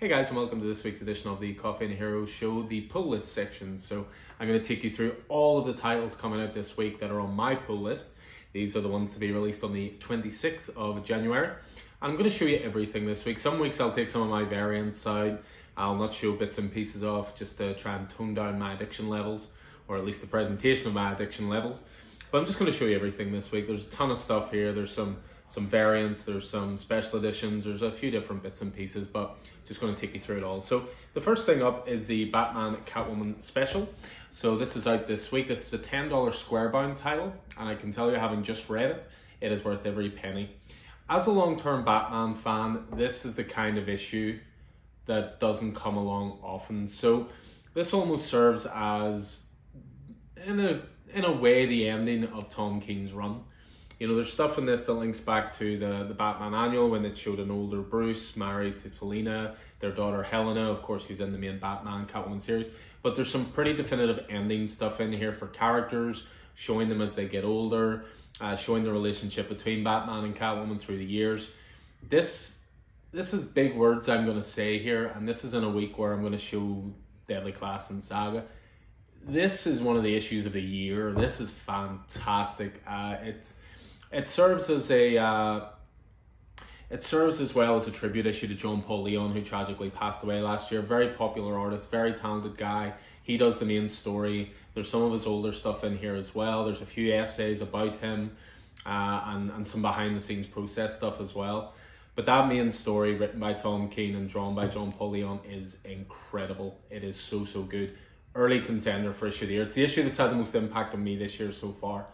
Hey guys, and welcome to this week's edition of the Coffee and Hero Show, the pull list section. So I'm going to take you through all of the titles coming out this week that are on my pull list. These are the ones to be released on the 26th of January. I'm going to show you everything this week. Some weeks I'll take some of my variants out. I'll not show bits and pieces off just to try and tone down my addiction levels, or at least the presentation of my addiction levels. But I'm just going to show you everything this week. There's a ton of stuff here. There's some variants, there's some special editions, there's a few different bits and pieces, but just going to take you through it all. So the first thing up is the Batman Catwoman special. So this is out this week. This is a $10 square bound title, and I can tell you, having just read it, it is worth every penny. As a long-term Batman fan, this is the kind of issue that doesn't come along often. So this almost serves as, in a way, the ending of Tom King's run. You know, there's stuff in this that links back to the Batman annual when it showed an older Bruce married to Selina, their daughter Helena, of course, who's in the main Batman Catwoman series. But there's some pretty definitive ending stuff in here for characters, showing them as they get older, showing the relationship between Batman and Catwoman through the years. This is big words I'm going to say here, and this is in a week where I'm going to show Deadly Class and Saga. This is one of the issues of the year. This is fantastic. It serves as well as a tribute issue to John Paul Leon, who tragically passed away last year. Very popular artist, very talented guy. He does the main story. There's some of his older stuff in here as well. There's a few essays about him and some behind the scenes process stuff as well. But that main story, written by Tom King and drawn by John Paul Leon, is incredible. It is so good. Early contender for issue of the year. It's the issue that's had the most impact on me this year so far.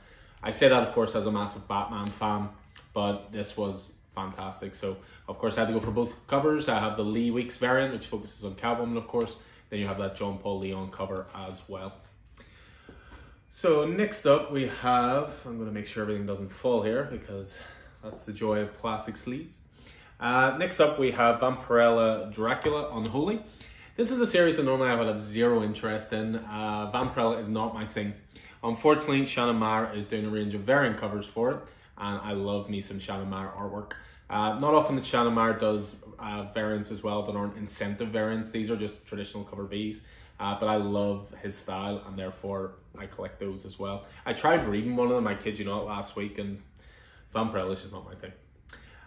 I say that, of course, as a massive Batman fan, but this was fantastic. So, of course, I had to go for both covers. I have the Lee Weeks variant, which focuses on Catwoman, of course. Then you have that John Paul Leon cover as well. So, next up we have, I'm going to make sure everything doesn't fall here because that's the joy of plastic sleeves. Next up we have Vampirella Dracula Unholy. This is a series that normally I would have zero interest in. Vampirella is not my thing. Unfortunately, Shannon Meyer is doing a range of variant covers for it, and I love me some Shannon Meyer artwork. Not often that Shannon Meyer does variants as well that aren't incentive variants. These are just traditional cover Bs, but I love his style, and therefore I collect those as well. I tried reading one of them, I kid you not, last week, and Vampirella is just not my thing.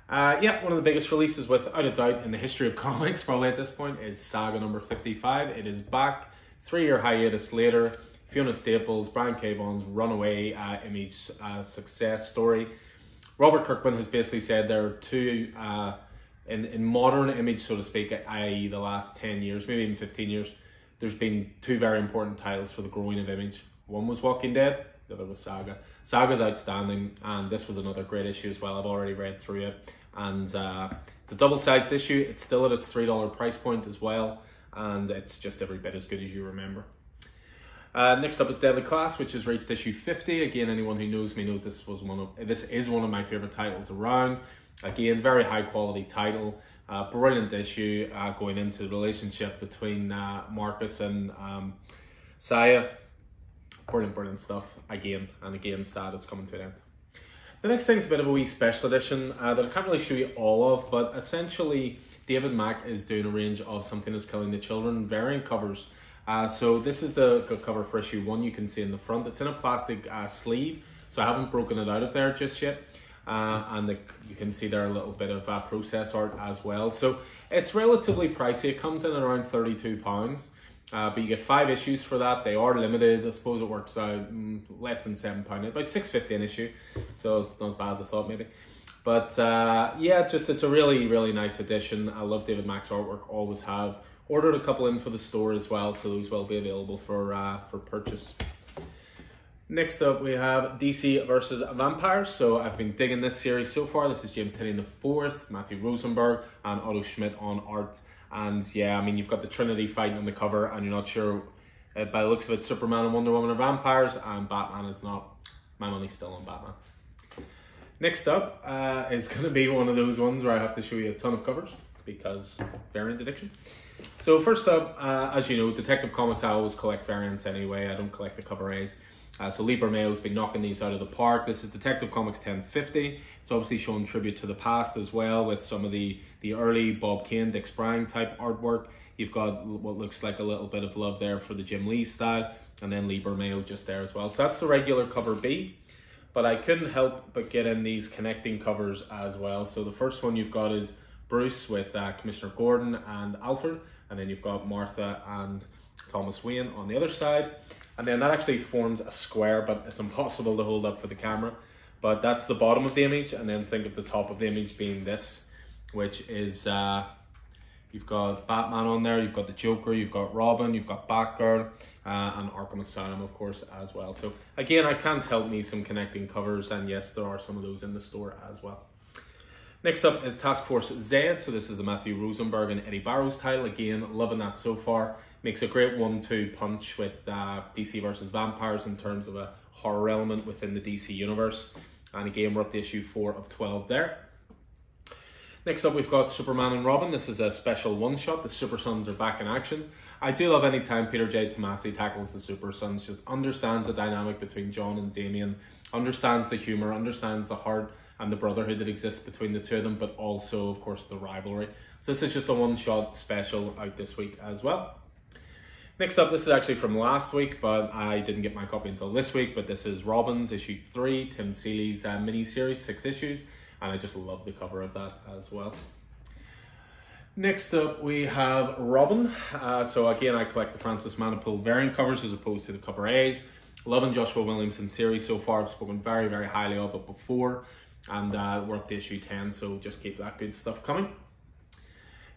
Yeah, one of the biggest releases without a doubt in the history of comics probably at this point is Saga number 55. It is back, 3-year hiatus later. Fiona Staples, Brian K. Vaughan's runaway Image success story. Robert Kirkman has basically said there are two, in modern Image, so to speak, i.e. the last 10 years, maybe even 15 years, there's been two very important titles for the growing of Image. One was Walking Dead, the other was Saga. Saga's outstanding, and this was another great issue as well. I've already read through it, and it's a double-sized issue. It's still at its $3 price point as well, and it's just every bit as good as you remember. Next up is Deadly Class, which has reached issue 50. Again, anyone who knows me knows this is one of my favorite titles around. Again, very high quality title, brilliant issue going into the relationship between Marcus and Saya. Brilliant stuff. Again and again, sad it's coming to an end. The next thing is a bit of a wee special edition that I can't really show you all of, but essentially David Mack is doing a range of Something Is Killing the Children variant covers. So this is the cover for issue 1. You can see in the front. It's in a plastic sleeve, so I haven't broken it out of there just yet. And you can see there a little bit of process art as well. So it's relatively pricey. It comes in at around £32. But you get 5 issues for that. They are limited. I suppose it works out less than £7, about $6.50 an issue. So not as bad as I thought maybe. But yeah, it's a really nice edition. I love David Mack's artwork, always have. Ordered a couple in for the store as well, so those will be available for purchase. Next up, we have DC versus Vampires. So I've been digging this series so far. This is James Tynion IV, Matthew Rosenberg, and Otto Schmidt on art. And yeah, I mean, you've got the Trinity fighting on the cover, and you're not sure, by the looks of it, Superman and Wonder Woman are vampires, and Batman is not. My money's still on Batman. Next up is going to be one of those ones where I have to show you a ton of covers, because variant addiction. So first up, as you know, Detective Comics, I always collect variants anyway. I don't collect the cover A's. So Lee Bermejo's been knocking these out of the park. This is Detective Comics 1050. It's obviously showing tribute to the past as well, with some of the early Bob Kane, Dick Sprang type artwork. You've got what looks like a little bit of love there for the Jim Lee style, and then Lee Bermejo just there as well. So that's the regular cover B, but I couldn't help but get in these connecting covers as well. So the first one you've got is Bruce with Commissioner Gordon and Alfred, and then you've got Martha and Thomas Wayne on the other side. And then that actually forms a square, but it's impossible to hold up for the camera. But that's the bottom of the image, and then think of the top of the image being this, which is, you've got Batman on there, you've got the Joker, you've got Robin, you've got Batgirl, and Arkham Asylum, of course, as well. So again, I can't help me some connecting covers, and yes, there are some of those in the store as well. Next up is Task Force Zed. So this is the Matthew Rosenberg and Eddie Barrows title. Again, loving that so far. Makes a great 1-2 punch with DC versus Vampires in terms of a horror element within the DC universe. And again, we're up to issue 4 of 12 there. Next up, we've got Superman and Robin. This is a special one-shot. The Super Sons are back in action. I do love any time Peter J. Tomasi tackles the Super Sons. Just understands the dynamic between John and Damian. Understands the humour. Understands the heart and the brotherhood that exists between the two of them. But also, of course, the rivalry. So this is just a one-shot special out this week as well. Next up, this is actually from last week, but I didn't get my copy until this week. But this is Robin's issue 3, Tim Seeley's mini-series, 6 issues. And I just love the cover of that as well. Next up, we have Robin. So again, I collect the Francis Manapul variant covers as opposed to the cover A's. Loving Joshua Williamson's series so far. I've spoken very, very highly of it before. And we're up to issue 10, so just keep that good stuff coming.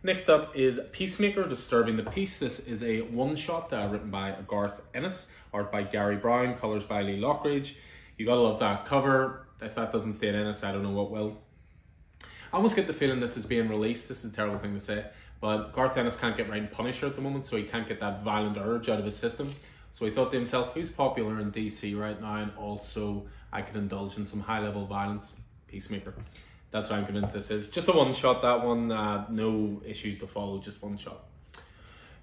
Next up is Peacemaker, Disturbing the Peace. This is a one-shot written by Garth Ennis, art by Gary Brown, colours by Lee Lockridge. You gotta love that cover. If that doesn't stay in Ennis, I don't know what will. I almost get the feeling this is being released. This is a terrible thing to say, but Garth Ennis can't get right in Punisher at the moment, so he can't get that violent urge out of his system. So he thought to himself, who's popular in DC right now, and also I can indulge in some high-level violence? Peacemaker. That's what I'm convinced this is. Just a one-shot, that one. No issues to follow, just one shot.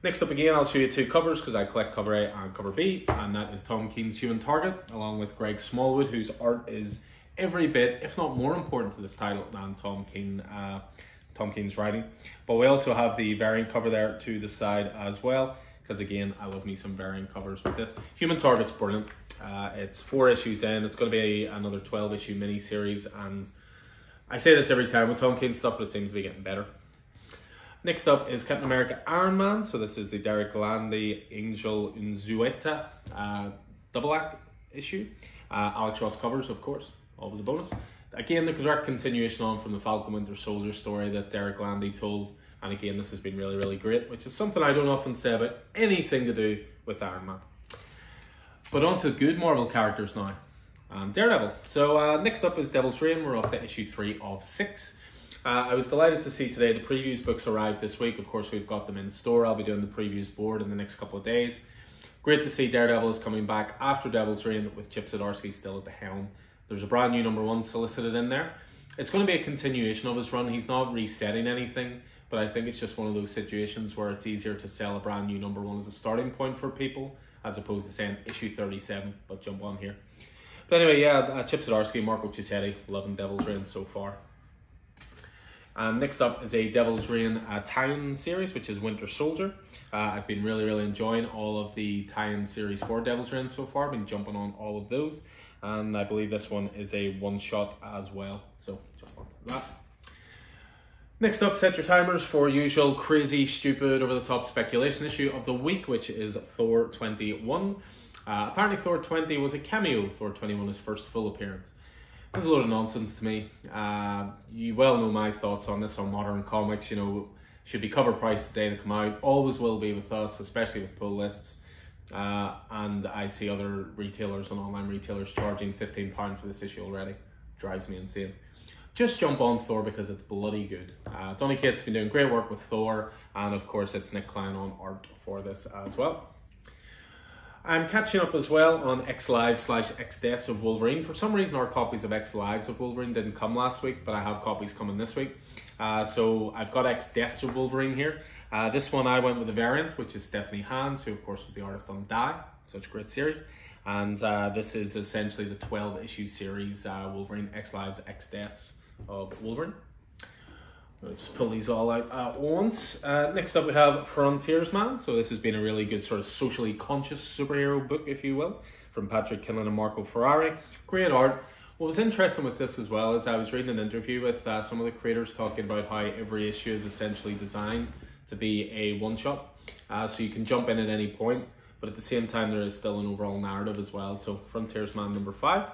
Next up again, I'll show you 2 covers because I collect cover A and cover B, and that is Tom King's Human Target, along with Greg Smallwood, whose art is every bit, if not more important to this title than Tom King's writing. But we also have the variant cover there to the side as well, because again, I love me some variant covers with this. Human Target's brilliant. It's 4 issues in. It's going to be another 12-issue mini-series, and I say this every time with Tom King stuff, but it seems to be getting better. Next up is Captain America Iron Man. So this is the Derek Landy Angel Unzueta double act issue. Alex Ross covers, of course, always a bonus. Again, the direct continuation on from the Falcon Winter Soldier story that Derek Landy told. And again, this has been really, really great, which is something I don't often say about anything to do with Iron Man. But on to good Marvel characters now. Daredevil. So next up is Devil's Reign. We're up to issue 3 of 6. I was delighted to see today the previews books arrived this week. Of course, we've got them in store. I'll be doing the previews board in the next couple of days. Great to see Daredevil is coming back after Devil's Reign with Chip Zdarsky still at the helm. There's a brand new #1 solicited in there. It's going to be a continuation of his run. He's not resetting anything, but I think it's just one of those situations where it's easier to sell a brand new #1 as a starting point for people, as opposed to saying issue 37, but jump on here. But anyway, yeah, Chip Zdarsky, Marco Cichetti, loving Devil's Reign so far. And next up is a Devil's Reign tie-in series, which is Winter Soldier. I've been really, really enjoying all of the tie-in series for Devil's Reign so far. I've been jumping on all of those. And I believe this one is a one-shot as well. So, jump onto that. Next up, set your timers for usual crazy, stupid, over-the-top speculation issue of the week, which is Thor 21. Apparently Thor 20 was a cameo. Thor 21, his first full appearance. This is a load of nonsense to me. You well know my thoughts on this on modern comics. You know, should be cover price the day they come out. Always will be with us, especially with pull lists. And I see other retailers and online retailers charging £15 for this issue already. Drives me insane. Just jump on Thor because it's bloody good. Donny Cates been doing great work with Thor, and of course it's Nick Klein on art for this as well. I'm catching up as well on X Lives / X Deaths of Wolverine. For some reason, our copies of X Lives of Wolverine didn't come last week, but I have copies coming this week. So I've got X Deaths of Wolverine here. This one I went with the variant, which is Stephanie Hans, who of course was the artist on Die. Such a great series. And this is essentially the 12-issue series, Wolverine X Lives, X Deaths of Wolverine. I'll just pull these all out at once. Next up we have Frontiersman. So this has been a really good sort of socially conscious superhero book, if you will, from Patrick Killen and Marco Ferrari. Great art. What was interesting with this as well is I was reading an interview with some of the creators talking about how every issue is essentially designed to be a one-shot. So you can jump in at any point, but at the same time there is still an overall narrative as well. So Frontiersman number 5.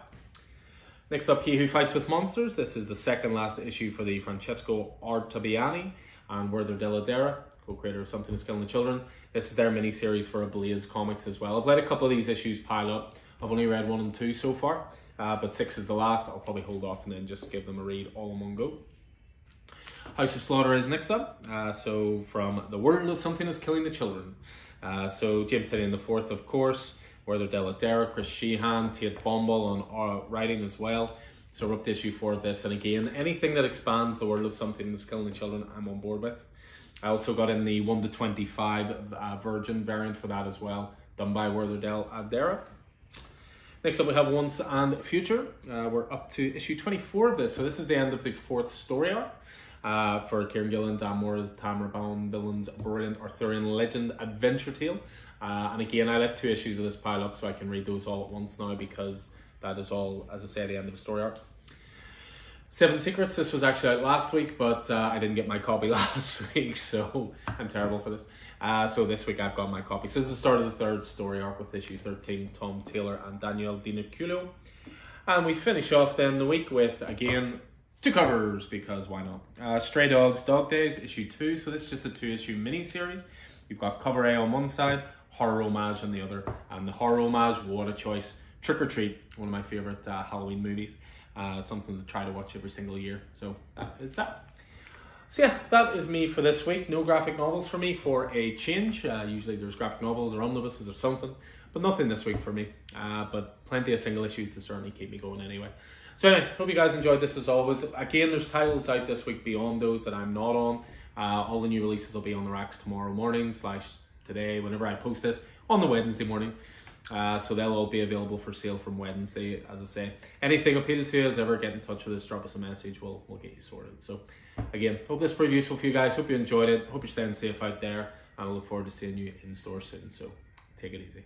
Next up, He Who Fights With Monsters. This is the second last issue for the Francesco Artabiani and Werther Della Dera, co-creator of Something Is Killing the Children. This is their mini-series for Ablaze Comics as well. I've let a couple of these issues pile up. I've only read 1 and 2 so far, but 6 is the last. I'll probably hold off and then just give them a read all in one go. House of Slaughter is next up. So from the world of Something Is Killing the Children. So James Tynion IV, of course. Werther Della Dera, Chris Sheehan, Tate Bombal on writing as well. So we're up to issue 4 of this. And again, anything that expands the world of Something That's Killing the Children, I'm on board with. I also got in the 1 to 25 Virgin variant for that as well, done by Werther Della Dera. Next up we have Once and Future. We're up to issue 24 of this. So this is the end of the 4th story arc. For Kieran Gillen, Dan Mora's Tamara Bonvillain's brilliant Arthurian legend adventure tale. And again, I let 2 issues of this pile up so I can read those all at once now, because that is all, as I say, the end of the story arc. 7 Secrets, this was actually out last week, but I didn't get my copy last week, so I'm terrible for this. So this week I've got my copy. So this is the start of the 3rd story arc with issue 13, Tom Taylor and Daniel Diniculo. And we finish off then the week with, again, 2 covers, because why not? Stray Dogs, Dog Days, issue 2. So this is just a 2-issue mini-series. You've got cover A on one side, horror homage on the other. And the horror homage, what a choice. Trick or Treat, one of my favourite Halloween movies. Something to try to watch every single year. So that is that. So yeah, that is me for this week. No graphic novels for me for a change. Usually there's graphic novels or omnibuses or something, but nothing this week for me. But plenty of single issues to certainly keep me going anyway. So anyway, hope you guys enjoyed this as always. Again, there's titles out this week beyond those that I'm not on. All the new releases will be on the racks tomorrow morning / today, whenever I post this, on the Wednesday morning. So they'll all be available for sale from Wednesday, as I say. Anything appeals to you, as ever, get in touch with us, drop us a message, we'll get you sorted. So again, hope this proved useful for you guys. Hope you enjoyed it. Hope you're staying safe out there, and I look forward to seeing you in store soon. So take it easy.